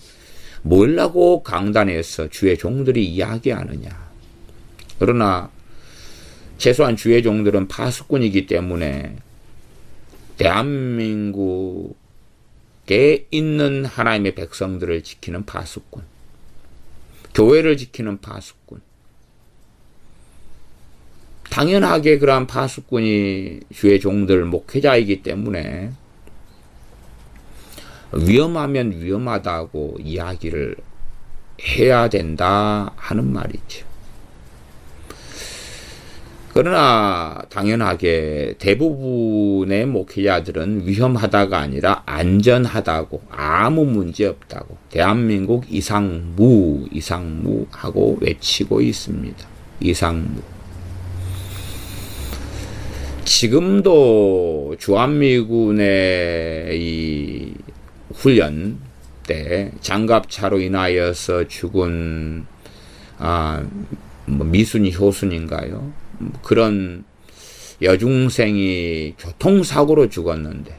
뭘라고 강단에서 주의 종들이 이야기하느냐. 그러나 최소한 주의 종들은 파수꾼이기 때문에 대한민국에 있는 하나님의 백성들을 지키는 파수꾼, 교회를 지키는 파수꾼, 당연하게 그러한 파수꾼이 주의 종들 목회자이기 때문에 위험하면 위험하다고 이야기를 해야 된다 하는 말이죠. 그러나 당연하게 대부분의 목회자들은 위험하다가 아니라 안전하다고, 아무 문제 없다고, 대한민국 이상무 하고 외치고 있습니다. 이상무. 지금도 주한미군의 이 훈련 때 장갑차로 인하여서 죽은 미순이 효순인가요? 그런 여중생이 교통사고로 죽었는데,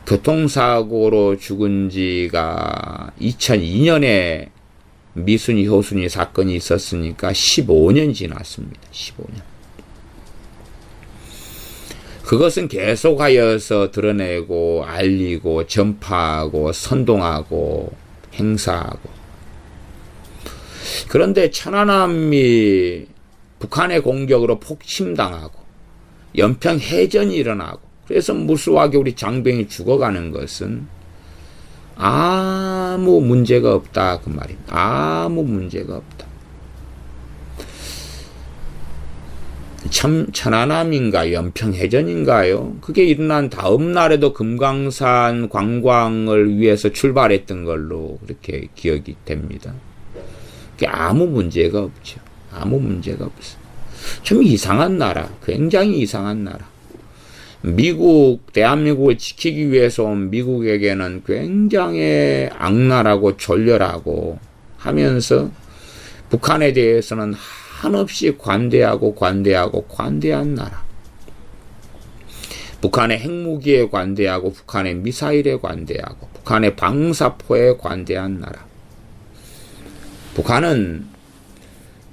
교통사고로 죽은 지가 2002년에 미순이 효순이 사건이 있었으니까 15년 지났습니다. 15년. 그것은 계속하여서 드러내고 알리고 전파하고 선동하고 행사하고. 그런데 천안함이 북한의 공격으로 폭침당하고 연평 해전이 일어나고 그래서 무수하게 우리 장병이 죽어가는 것은 아무 문제가 없다 그 말입니다. 아무 문제가 없다. 참 천안함인가 연평해전인가요? 그게 일어난 다음 날에도 금강산 관광을 위해서 출발했던 걸로 그렇게 기억이 됩니다. 그게 아무 문제가 없죠. 아무 문제가 없어요. 참 이상한 나라, 굉장히 이상한 나라. 대한민국을 지키기 위해서 온 미국에게는 굉장히 악랄하고 졸렬하고 하면서 북한에 대해서는 한없이 관대한 나라. 북한의 핵무기에 관대하고 북한의 미사일에 관대하고 북한의 방사포에 관대한 나라. 북한은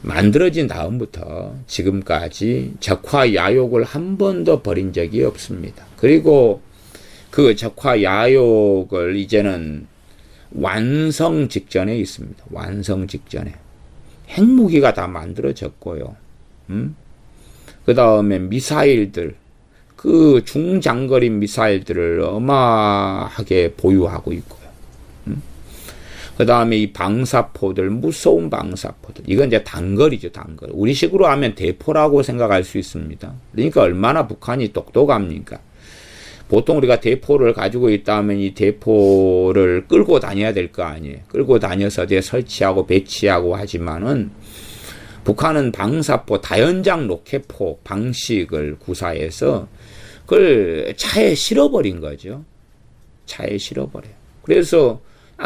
만들어진 다음부터 지금까지 적화 야욕을 한 번도 벌인 적이 없습니다. 그리고 그 적화 야욕을 이제는 완성 직전에 있습니다. 완성 직전에. 핵무기가 다 만들어졌고요. 그 다음에 미사일들, 그 중장거리 미사일들을 어마하게 보유하고 있고요. 그 다음에 이 방사포들, 무서운 방사포들. 이건 이제 단거리죠, 단거리. 우리식으로 하면 대포라고 생각할 수 있습니다. 그러니까 얼마나 북한이 똑똑합니까? 보통 우리가 대포를 가지고 있다면 이 대포를 끌고 다녀야 될 거 아니에요. 끌고 다녀서 어디에 설치하고 배치하고 하지만은 북한은 방사포, 다연장 로켓포 방식을 구사해서 그걸 차에 실어버린 거죠. 차에 실어버려요. 그래서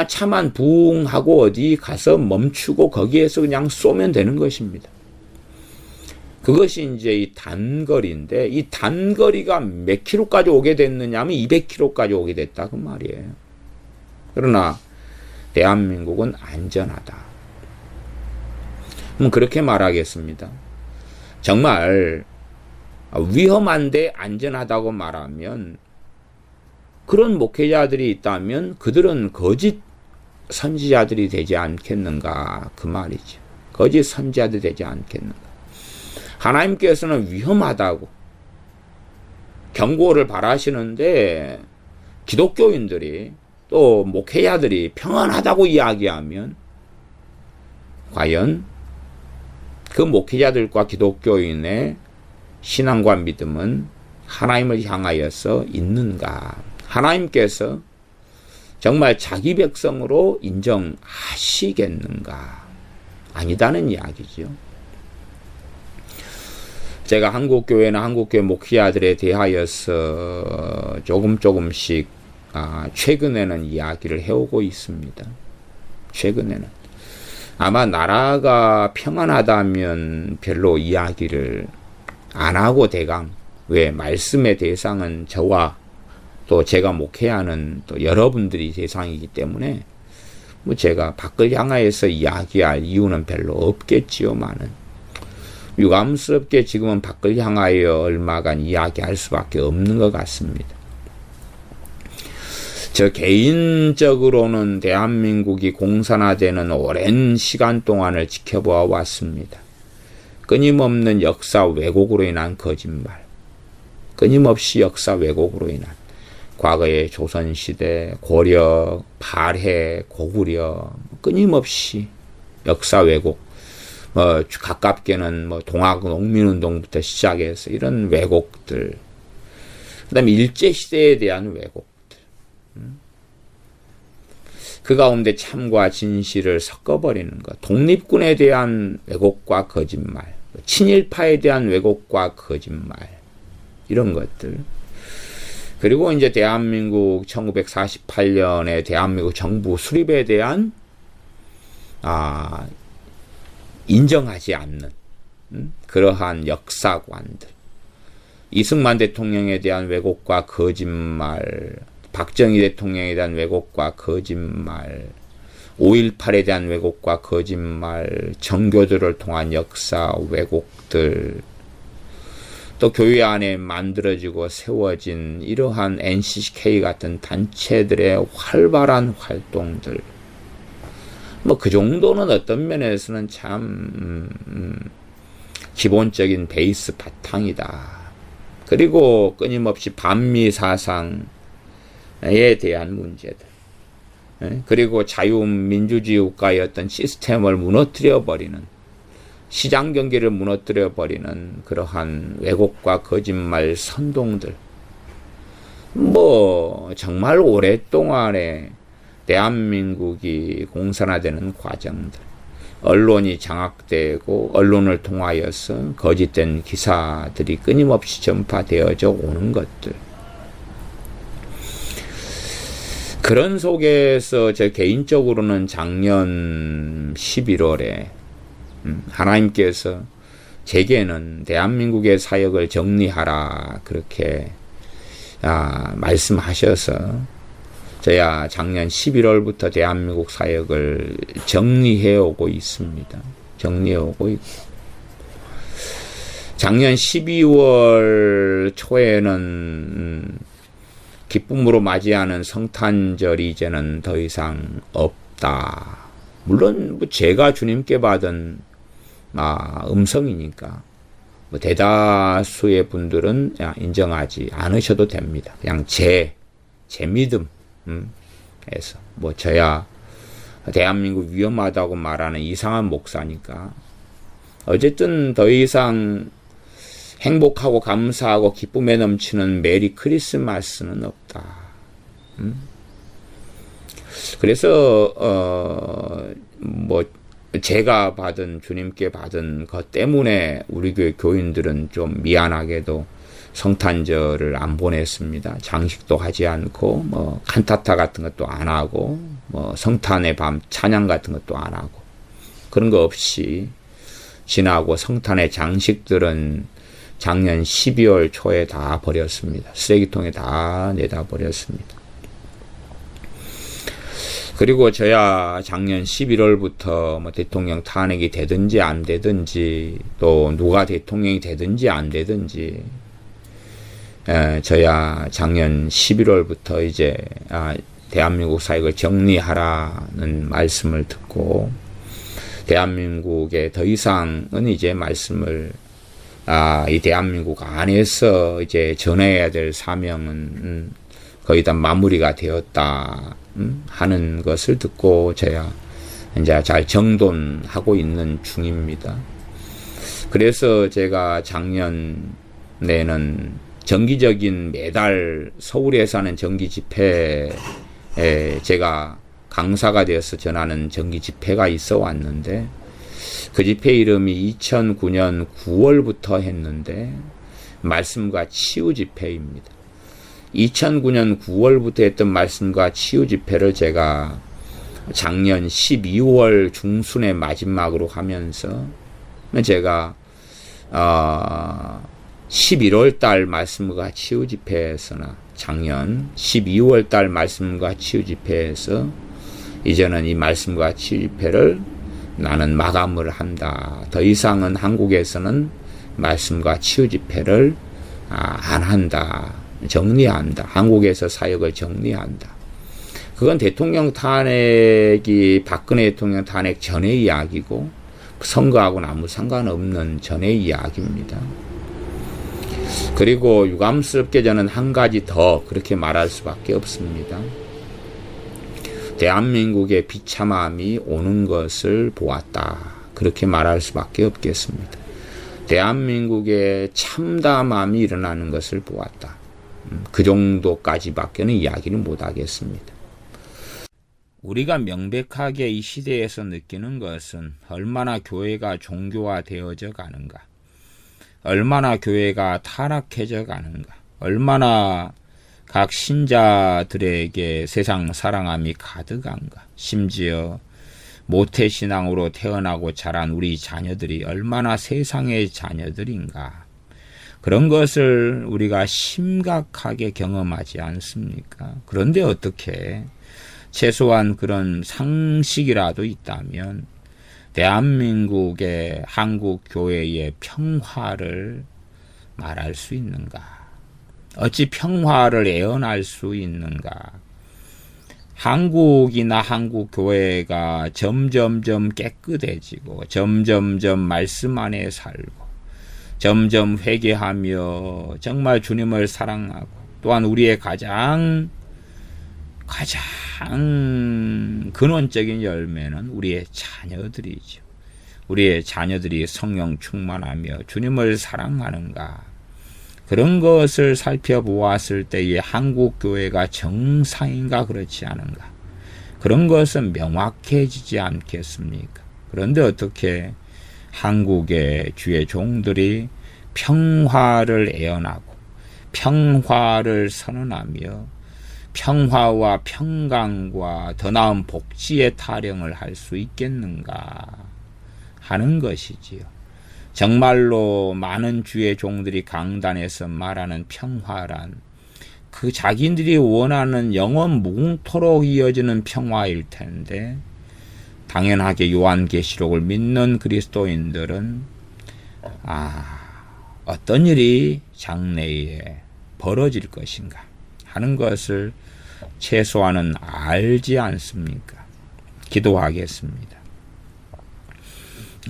차만 붕 하고 어디 가서 멈추고 거기에서 그냥 쏘면 되는 것입니다. 그것이 이제 이 단거리인데 이 단거리가 몇 킬로까지 오게 됐느냐 하면 200킬로까지 오게 됐다 그 말이에요. 그러나 대한민국은 안전하다. 그렇게 말하겠습니다. 정말 위험한데 안전하다고 말하면 그런 목회자들이 있다면 그들은 거짓 선지자들이 되지 않겠는가 그 말이죠. 거짓 선지자들이 되지 않겠는가. 하나님께서는 위험하다고 경고를 바라시는데 기독교인들이 또 목회자들이 평안하다고 이야기하면 과연 그 목회자들과 기독교인의 신앙과 믿음은 하나님을 향하여서 있는가? 하나님께서 정말 자기 백성으로 인정하시겠는가? 아니다는 이야기죠. 제가 한국교회나 한국교회 목회자들에 대하여서 조금씩 최근에는 이야기를 해오고 있습니다. 최근에는. 아마 나라가 평안하다면 별로 이야기를 안 하고 대강, 왜 말씀의 대상은 저와 또 제가 목회하는 또 여러분들이 대상이기 때문에 뭐 제가 밖을 향하여서 이야기할 이유는 별로 없겠지요만은 유감스럽게 지금은 밖을 향하여 얼마간 이야기할 수밖에 없는 것 같습니다. 저 개인적으로는 대한민국이 공산화되는 오랜 시간 동안을 지켜보아 왔습니다. 끊임없는 역사 왜곡으로 인한 거짓말, 끊임없이 역사 왜곡으로 인한 과거의 조선시대, 고려, 발해, 고구려 끊임없이 역사 왜곡, 가깝게는 동학 농민운동부터 시작해서 이런 왜곡들, 그 다음에 일제시대에 대한 왜곡들, 그 가운데 참과 진실을 섞어버리는 것, 독립군에 대한 왜곡과 거짓말, 친일파에 대한 왜곡과 거짓말, 이런 것들. 그리고 이제 대한민국 1948년에 대한민국 정부 수립에 대한 인정하지 않는 그러한 역사관들, 이승만 대통령에 대한 왜곡과 거짓말, 박정희 대통령에 대한 왜곡과 거짓말, 5.18에 대한 왜곡과 거짓말, 정교들을 통한 역사 왜곡들, 또 교회 안에 만들어지고 세워진 이러한 NCCK 같은 단체들의 활발한 활동들, 그 정도는 어떤 면에서는 참 기본적인 베이스 바탕이다. 그리고 끊임없이 반미 사상에 대한 문제들, 그리고 자유민주주의 국가의 어떤 시스템을 무너뜨려버리는, 시장 경기를 무너뜨려버리는 그러한 왜곡과 거짓말 선동들, 정말 오랫동안에 대한민국이 공산화되는 과정들, 언론이 장악되고 언론을 통하여서 거짓된 기사들이 끊임없이 전파되어져 오는 것들, 그런 속에서 저 개인적으로는 작년 11월에 하나님께서 제게는 대한민국의 사역을 정리하라 그렇게 말씀하셔서 저야 작년 11월부터 대한민국 사역을 정리해 오고 있습니다. 정리해 오고 있고, 작년 12월 초에는 기쁨으로 맞이하는 성탄절이 이제는 더 이상 없다. 물론 제가 주님께 받은 음성이니까 대다수의 분들은 인정하지 않으셔도 됩니다. 그냥 제 믿음, 에서 저야 대한민국 위험하다고 말하는 이상한 목사니까 어쨌든 더 이상 행복하고 감사하고 기쁨에 넘치는 메리 크리스마스는 없다. 그래서 제가 주님께 받은 것 때문에 우리 교회 교인들은 좀 미안하게도 성탄절을 안 보냈습니다. 장식도 하지 않고 칸타타 같은 것도 안 하고 성탄의 밤 찬양 같은 것도 안 하고 그런 거 없이 지나고, 성탄의 장식들은 작년 12월 초에 다 버렸습니다. 쓰레기통에 다 내다 버렸습니다. 그리고 저야 작년 11월부터 대통령 탄핵이 되든지 안 되든지, 또 누가 대통령이 되든지 안 되든지, 저야 작년 11월부터 이제 대한민국 사역을 정리하라는 말씀을 듣고, 대한민국에 더 이상은 이제 말씀을 이 대한민국 안에서 이제 전해야 될 사명은 거의 다 마무리가 되었다 하는 것을 듣고 저야 이제 잘 정돈하고 있는 중입니다. 그래서 제가 작년에는 정기적인 매달 서울에서 하는 정기 집회에 제가 강사가 되어서 전하는 정기 집회가 있어 왔는데, 그 집회 이름이 2009년 9월부터 했는데 말씀과 치유 집회입니다. 2009년 9월부터 했던 말씀과 치유 집회를 제가 작년 12월 중순에 마지막으로 하면서 제가 11월 달 말씀과 치유 집회에서나 작년 12월 달 말씀과 치유 집회에서 이제는 이 말씀과 치유 집회를 나는 마감을 한다. 더 이상은 한국에서는 말씀과 치유 집회를 안 한다. 정리한다. 한국에서 사역을 정리한다. 그건 대통령 탄핵이 박근혜 대통령 탄핵 전의 이야기고 선거하고는 아무 상관없는 전의 이야기입니다. 그리고 유감스럽게 저는 한 가지 더 그렇게 말할 수밖에 없습니다. 대한민국의 비참함이 오는 것을 보았다. 그렇게 말할 수밖에 없겠습니다. 대한민국에 참담함이 일어나는 것을 보았다. 그 정도까지밖에는 이야기를 못하겠습니다. 우리가 명백하게 이 시대에서 느끼는 것은 얼마나 교회가 종교화되어져 가는가, 얼마나 교회가 타락해져 가는가, 얼마나 각 신자들에게 세상 사랑함이 가득한가, 심지어 모태신앙으로 태어나고 자란 우리 자녀들이 얼마나 세상의 자녀들인가, 그런 것을 우리가 심각하게 경험하지 않습니까? 그런데 어떻게 최소한 그런 상식이라도 있다면 대한민국의 한국 교회의 평화를 말할 수 있는가? 어찌 평화를 예언할 수 있는가? 한국이나 한국 교회가 점점점 깨끗해지고 점점점 말씀 안에 살고 점점 회개하며 정말 주님을 사랑하고, 또한 우리의 가장 근원적인 열매는 우리의 자녀들이죠. 우리의 자녀들이 성령 충만하며 주님을 사랑하는가, 그런 것을 살펴보았을 때에 한국 교회가 정상인가 그렇지 않은가, 그런 것은 명확해지지 않겠습니까? 그런데 어떻게 한국의 주의 종들이 평화를 예언하고 평화를 선언하며 평화와 평강과 더 나은 복지의 타령을 할 수 있겠는가 하는 것이지요. 정말로 많은 주의 종들이 강단에서 말하는 평화란 그 자기들이 원하는 영원 무궁토록 이어지는 평화일 텐데, 당연하게 요한계시록을 믿는 그리스도인들은 어떤 일이 장래에 벌어질 것인가 하는 것을 최소한은 알지 않습니까? 기도하겠습니다.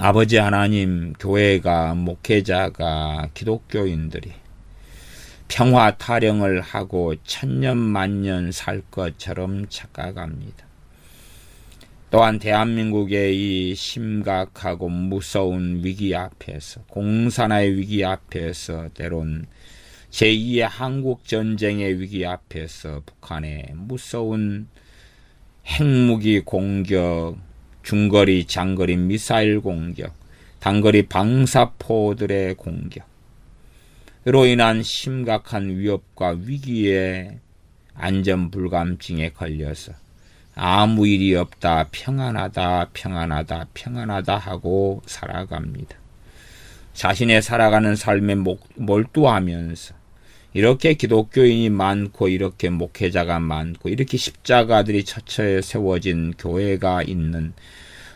아버지 하나님, 교회가, 목회자가, 기독교인들이 평화 타령을 하고 천년 만년 살 것처럼 착각합니다. 또한 대한민국의 이 심각하고 무서운 위기 앞에서, 공산화의 위기 앞에서, 때론 제2의 한국전쟁의 위기 앞에서 북한의 무서운 핵무기 공격, 중거리, 장거리 미사일 공격, 단거리 방사포들의 공격으로 인한 심각한 위협과 위기에 안전불감증에 걸려서 아무 일이 없다, 평안하다, 평안하다, 평안하다 하고 살아갑니다. 자신의 살아가는 삶에 몰두하면서 이렇게 기독교인이 많고, 이렇게 목회자가 많고, 이렇게 십자가들이 처처에 세워진 교회가 있는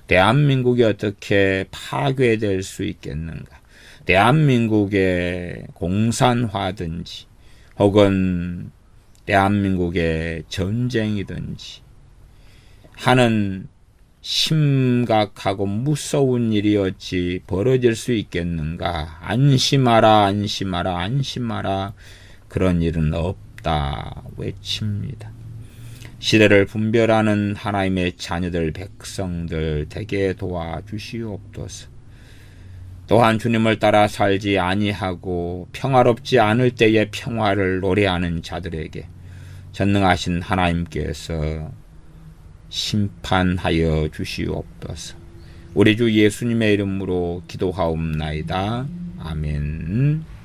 대한민국이 어떻게 파괴될 수 있겠는가? 대한민국의 공산화든지 혹은 대한민국의 전쟁이든지 하는 심각하고 무서운 일이 어찌 벌어질 수 있겠는가? 안심하라, 안심하라, 안심하라. 그런 일은 없다 외칩니다. 시대를 분별하는 하나님의 자녀들, 백성들 되게 도와주시옵소서. 또한 주님을 따라 살지 아니하고 평화롭지 않을 때의 평화를 노래하는 자들에게 전능하신 하나님께서 심판하여 주시옵소서. 우리 주 예수님의 이름으로 기도하옵나이다. 아멘.